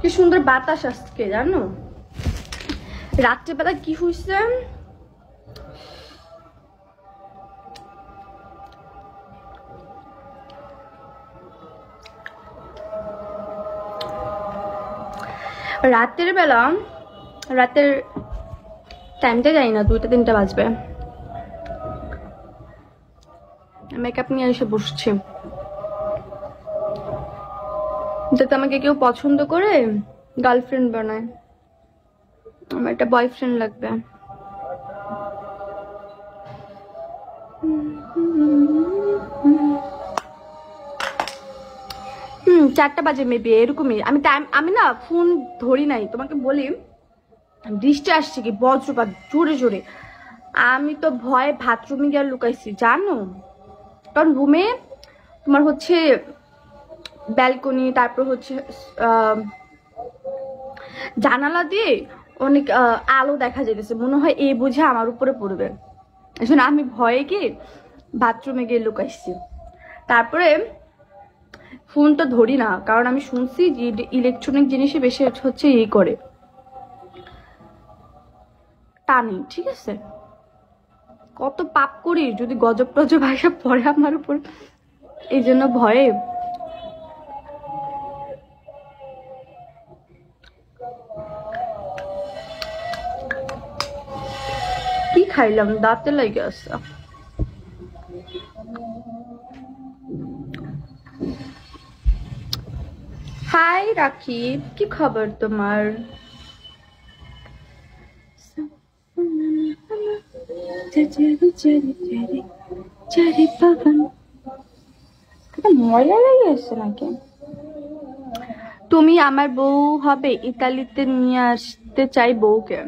কি সুন্দর বাতাস আসছে জানো। রাত্রেবেলা কি হয়েছে, রাতের বেলা, রাতের টাইমটা জানি না, 2টা 3টা বাজবে, মেকআপ নিয়ে এসে বসছি, যাতে আমাকে কেউ পছন্দ করে গার্লফ্রেন্ড বানায়। আমার একটা বয়ফ্রেন্ড লাগবে। 4টা বাজে মেবি এরকমই। আমি না ফোন ধরি নাই, তোমাকে বলি বৃষ্টি আসছে কি বজ্রপাত জোরে জোরে। আমি তো ভয়ে বাথরুমে গিয়ে লুকাইছি জানো, কারণ রুমে তোমার হচ্ছে ব্যালকনি, তারপর হচ্ছে জানালা দিয়ে অনেক আলো দেখা যাইতেছে, মনে হয় এই বুঝে আমার উপরে পড়বে। আসলে আমি ভয়ে গিয়ে বাথরুমে গিয়ে লুকাইছি। তারপরে ফোনটা ধরি না, কারণ আমি শুনছি যে ইলেকট্রনিক জিনিসে বেশি হচ্ছে এই করে টানি, ঠিক আছে। কত পাপ করি যদি গজব টজব আসা পড়ে আমার উপর, এই জন্য ভয়ে। কি খাইলাম দাঁতে লেগে আছে। হাই রাকিব, কি খবর তোমার? মজা লেগে আসছে নাকি? তুমি আমার বউ হবে, ইতালিতে নিয়ে আসতে চাই বউকে।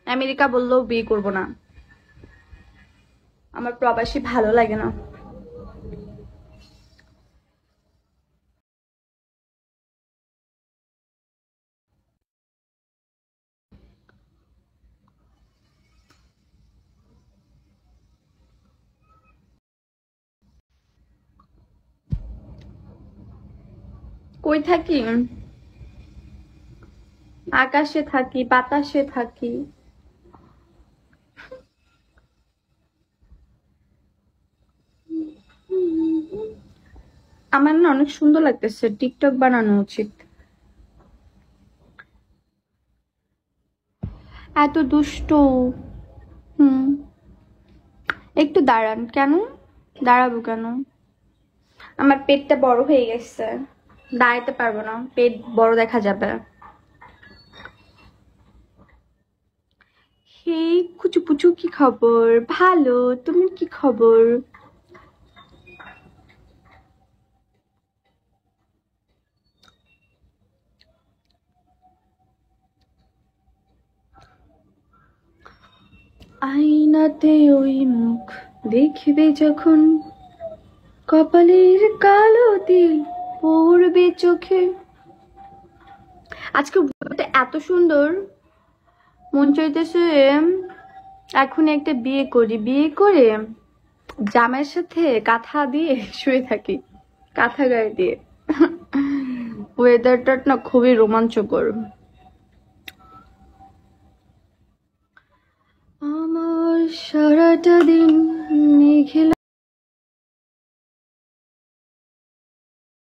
আমেরিকা বললেও বিয়ে করব না, আমার প্রবাসী ভালো লাগে না। কই থাকি? আকাশে থাকি, বাতাসে থাকি। আমার না অনেক সুন্দর লাগতেছে, টিকটক বানানো উচিত। এত দুষ্ট। হুম, একটু দাঁড়ান। কেন দাঁড়াবো কেন? আমার পেটটা বড় হয়ে গেছে, দাঁড়াইতে পারবো না, পেট বড় দেখা যাবে। হে কুচু পুচু, কি খবর? ভালো, তুমি কি খবর? আয়নাতে ওই মুখ দেখবে যখন, কপালের কালো তিল পড়বে চোখে। আজকে এত সুন্দর মন চাইতেছে এখন একটা বিয়ে করি, বিয়ে করে জামাইয়ের সাথে কাঁথা দিয়ে শুয়ে থাকি, কাঁথা গায়ে দিয়ে। ওয়েদারটা না খুবই রোমাঞ্চকর। আমার সারাটা দিন মেঘে